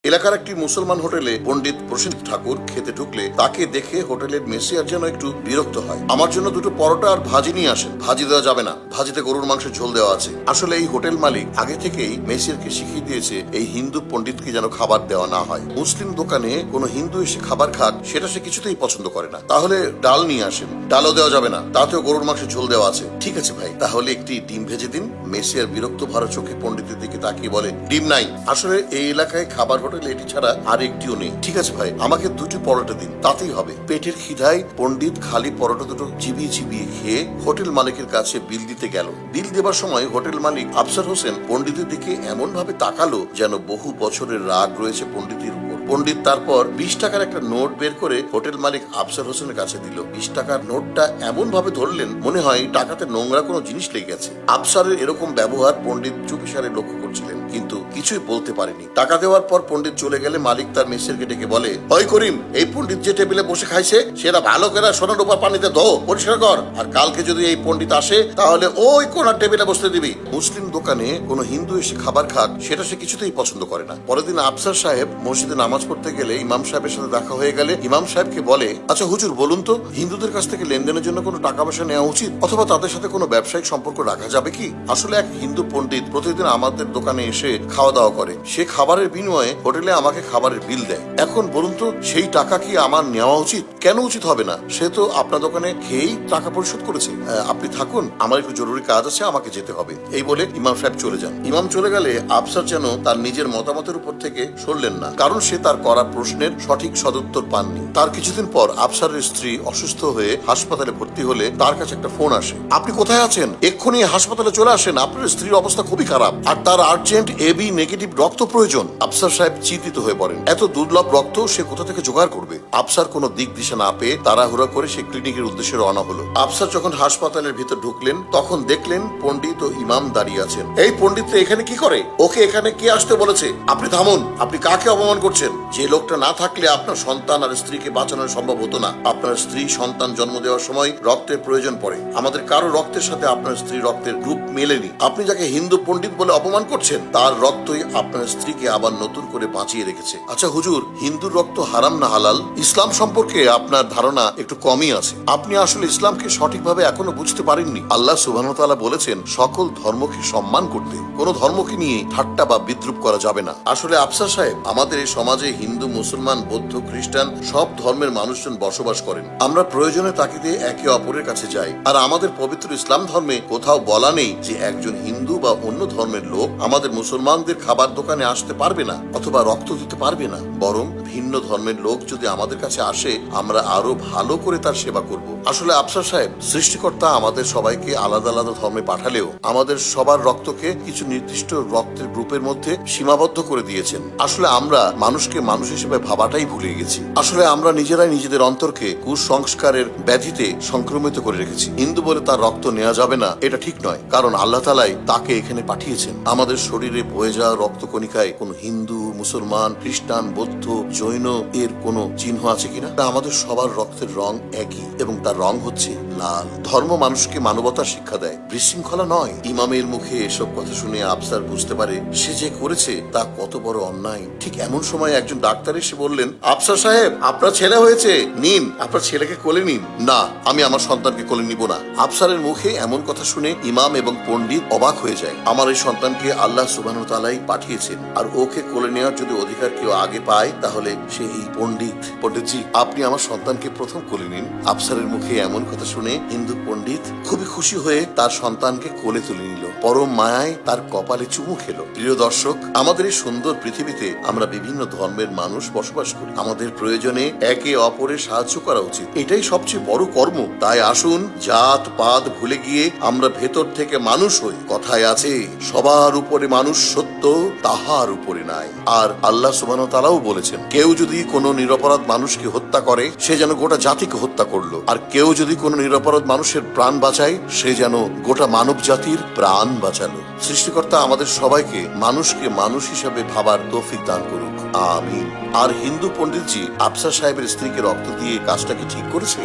এলাকার একটি মুসলমান হোটেলে পণ্ডিত প্রসেনজিৎ ঠাকুর খেতে ঢুকলে তাকে দেখে হোটেলের মেসিয়ার যেন একটু বিরক্ত হয়। আমার জন্য দুটো পরোটা আর ভাজি নিয়ে আসেন। ভাজি দেওয়া যাবে না, ভাজিতে গরুর মাংসের ঝোল দেওয়া আছে। আসলে এই হোটেল মালিক আগে থেকেই মেসিয়ারকে শিখিয়ে দিয়েছে এই হিন্দু পণ্ডিতকে যেন খাবার দেওয়া না হয়। মুসলিম দোকানে কোনো হিন্দু এসে খাবার খাক সেটা সে কিছুতেই পছন্দ করে না। তাহলে ডাল নিয়ে আসেন, ডালও দেওয়া যাবে না, তাতেও গরুর মাংসের ঝোল দেওয়া আছে। ঠিক আছে ভাই, তাহলে একটি ডিম ভেজে দিন। মেসিয়ার বিরক্ত ভরা চোখে পণ্ডিতের দিকে তাকিয়ে বলে, ডিম নাই। আসলে এই এলাকায় খাবার হোটেলে এটি ছাড়া আর একটিও নেই। ঠিক আছে ভাই, আমাকে দুটি পরোটা দিন, তাতেই হবে। পেটের খিদায় পণ্ডিত খালি পরোটা দুটো চিবিয়ে চিবিয়ে খেয়ে হোটেল মালিকের কাছে বিল দিতে গেল। বিল দেবার সময় হোটেল মালিক আফসার হোসেন পণ্ডিতের দিকে এমন ভাবে তাকালো যেন বহু বছরের রাগ রয়েছে পণ্ডিতের উপর। পণ্ডিত তারপর 20 টাকার একটা নোট বের করে হোটেল মালিক আফসার হোসেনের কাছে দিল। 20 টাকার নোটটা এমন ভাবে ধরলেন মনে হয় টাকাতে নোংরা কোনো জিনিস লেগে গেছে। আফসারের এরকম ব্যবহার পণ্ডিত চুপিসারে লক্ষ্য করছিলেন, কিন্তু কিছুই বলতে পারেনি। টাকা দেওয়ার পর পণ্ডিত চলে গেলে মালিক তার মেসেরকে ডেকে বলে, ওই করিম, এই পণ্ডিত যে টেবিলে বসে খাইছে সেটা ভালো করে সোনার উপর পানিতে ধো, পরিষ্কার কর। আর কালকে যদি এই পণ্ডিত আসে তাহলে ওই কোনার টেবিলে বসতে দিবি। মুসলিম দোকানে কোনো হিন্দু এসে খাবার খাক সেটা সে কিছুতেই পছন্দ করে না। পরের দিন আফসার সাহেব মসজিদে নামাজ পড়তে গেলে ইমাম সাহেবের সাথে দেখা হয়ে গেলে ইমাম সাহেবকে বলে, আচ্ছা হুজুর, বলুন তো হিন্দুদের কাছ থেকে লেনদেনের জন্য কোনো টাকা পয়সা নেওয়া উচিত অথবা তাদের সাথে কোনো ব্যবসায়িক সম্পর্ক রাখা যাবে কি? আসলে এক হিন্দু পণ্ডিত প্রতিদিন আমাদের দোকানে এসে খাওয়া দাওয়া করে। সে খাবারের বিনিময়ে হোটেলে আমাকে খাবারের বিল দেয়। এখন বলুন তো সেই টাকা কি আমার নেওয়া উচিত? কেন উচিত হবে না? সে তো আপনার দোকানে খেয়েই টাকা পরিশোধ করেছে। আপনি থাকুন, আমার একটু জরুরি কাজ আছে, আমাকে যেতে হবে। এই বলে ইমাম সাহেব চলে যান। ইমাম চলে গেলে আফসার যেন তার নিজের মতামতের উপর থেকে সরলেন না, কারণ সে তার করা প্রশ্নের সঠিক সদুত্তর পাননি। তার কিছুদিন পর আফসারের স্ত্রী অসুস্থ হয়ে হাসপাতালে ভর্তি হলে তার কাছে একটা ফোন আসে। আপনি কোথায় আছেন? এক্ষুনি হাসপাতালে চলে আসেন, আপনার স্ত্রীর অবস্থা খুবই খারাপ আর তার আর্জেন্ট এবি নেগেটিভ রক্ত প্রয়োজন। আফসার সাহেব চিন্তিত হয়ে পড়েন। এত দুর্লভ রক্ত সে কোথা থেকে জোগাড় করবে? আফসার কোনো দিক দিশা না পেয়ে তাড়াহুড়া করে সে ক্লিনিকের উদ্দেশ্যে রওনা হলো। আফসার যখন হাসপাতালের ভিতর ঢুকলেন তখন দেখলেন পণ্ডিত ও ইমাম দাঁড়িয়ে আছেন। এই পণ্ডিত এখানে কি করে? ওকে এখানে কে আসতে বলেছে? আপনি থামুন, আপনি কাকে অপমান করছেন? যে লোকটা না থাকলে আপনার সন্তান আর স্ত্রীকে বাঁচানো সম্ভব হতো না। আপনার স্ত্রী সন্তান জন্ম দেওয়ার সময় রক্তের প্রয়োজন পড়ে। আমাদের কারো রক্তের সাথে আপনার স্ত্রী রক্তের গ্রুপ মেলেনি। আপনি যাকে হিন্দু পণ্ডিত বলে অপমান করছেন তার রক্তই আপনার স্ত্রীকে আবার নতুন করে বাঁচিয়ে রেখেছে। আচ্ছা হুজুর, হিন্দুর রক্ত হারাম না হালাল? ইসলাম সম্পর্কে আপনার ধারণা একটু কমই আছে। আপনি আসলে ইসলামকে সঠিকভাবে এখনো বুঝতে পারেননি। আল্লাহ সুবহানাহু ওয়া তাআলা বলেছেন সকল ধর্মকে সম্মান করতে, কোনো ধর্মকে নিয়ে ঠাট্টা বা বিদ্রুপ করা যাবে না। আসলে আফসার সাহেব, আমাদের এই সমাজে হিন্দু, মুসলমান, বৌদ্ধ, খ্রিস্টান সব ধর্মের মানুষজন বসবাস করেন। আমরা প্রয়োজনে তাকিদে একে অপরের কাছে যাই। আর আমাদের পবিত্র ইসলাম ধর্মে কোথাও বলা নেই যে একজন হিন্দু বা অন্য ধর্মের লোক আমাদের মুসলমানদের খাবার দোকানে আসতে পারবে না অথবা রক্ত দিতে পারবে না। বরং ভিন্ন ধর্মের লোক যদি আমাদের কাছে আসে আমরা আরো ভালো করে তার সেবা করব। আসলে আফসার সাহেব, সৃষ্টিকর্তা আমাদের সবাইকে আলাদা আলাদা ধর্মে পাঠালেও আমাদের সবার রক্তকে কিছু নির্দিষ্ট রক্তের গ্রুপের মধ্যে সীমাবদ্ধ করে দিয়েছেন। আসলে আমরা মানুষকে মানুষ হিসেবে ভাবাটাই ভুলে গেছি। আসলে আমরা নিজেরাই নিজেদের অন্তরকে কুসংস্কারের ব্যাধিতে সংক্রমিত করে রেখেছি। হিন্দু বলে তার রক্ত নেওয়া যাবে না, এটা ঠিক নয়, কারণ আল্লাহ তাআলাই তাকে এখানে পাঠিয়েছেন। আমাদের শরীরে বয়ে যাওয়া রক্তকণিকায় কোনো হিন্দু, মুসলমান, খ্রিস্টান, বৌদ্ধ, জৈন এর কোনো চিহ্ন আছে কিনা? আমাদের সবার রক্তের রং একই এবং তার রং হচ্ছে লাল। ধর্ম মানুষকে মানবতার শিক্ষা দেয়, বিশৃঙ্খলা নয়। ইমামের মুখে এসব কথা শুনে আফসার বুঝতে পারে সে যে করেছে তা কত বড় অন্যায়। ঠিক এমন সময় একজন ডাক্তার এসে বললেন, আফসার সাহেব, আপনার ছেলে হয়েছে, নিন আপনার ছেলেকে কোলে নিন। না, আমি আমার সন্তানকে কোলে নিব না। আফসারের মুখে এমন কথা শুনে ইমাম এবং পণ্ডিত অবাক হয়ে যায়। আমার এই সন্তানকে আল্লাহ সুবহানাহু ওয়া তাআলাই পাঠিয়েছেন, আর ওকে কোলে নেওয়ার যদি অধিকার কেউ আগে পায় তাহলে সে এই পণ্ডিত। পণ্ডিতজি, আপনি আমার সন্তানকে প্রথম কোলে নিন। আফসারের মুখে এমন কথা শুনে হিন্দু পণ্ডিত খুবই খুশি হয়ে তার সন্তানকে কোলে তুলে নিল। পরম মায়ায় তার কপালে চুমু খেলো। প্রিয় দর্শক, আমাদের এই সুন্দর পৃথিবীতে আমরা বিভিন্ন ধর্মের মানুষ বসবাস করি। আমাদের প্রয়োজনে একে অপরের সাহায্য করা উচিত, এটাই সবচেয়ে বড় কর্ম। তাই আসুন জাত পাত ভুলে গিয়ে আমরা ভেতর থেকে মানুষ হই। কথায় আছে, সবার উপরে মানুষ সত্য, তাহার উপরে নাই। আর আল্লাহ সুবহানাহু ওয়া তাআলাও বলেছেন, কেউ যদি কোনো নিরপরাধ মানুষকে হত্যা করে সে যেন গোটা জাতিকে হত্যা করলো, আর কেউ যদি কোনো নিরপরাধ মানুষের প্রাণ বাঁচায় সে যেন গোটা মানব জাতির প্রাণ বাঁচালো। সৃষ্টিকর্তা আমাদের সবাইকে মানুষকে মানুষ হিসাবে ভাবার তৌফিক দান করুক, আমিন। আর হিন্দু পণ্ডিতজি আফসার সাহেবের স্ত্রীকে রক্ত দিয়ে কাজটা কি ঠিক করেছে?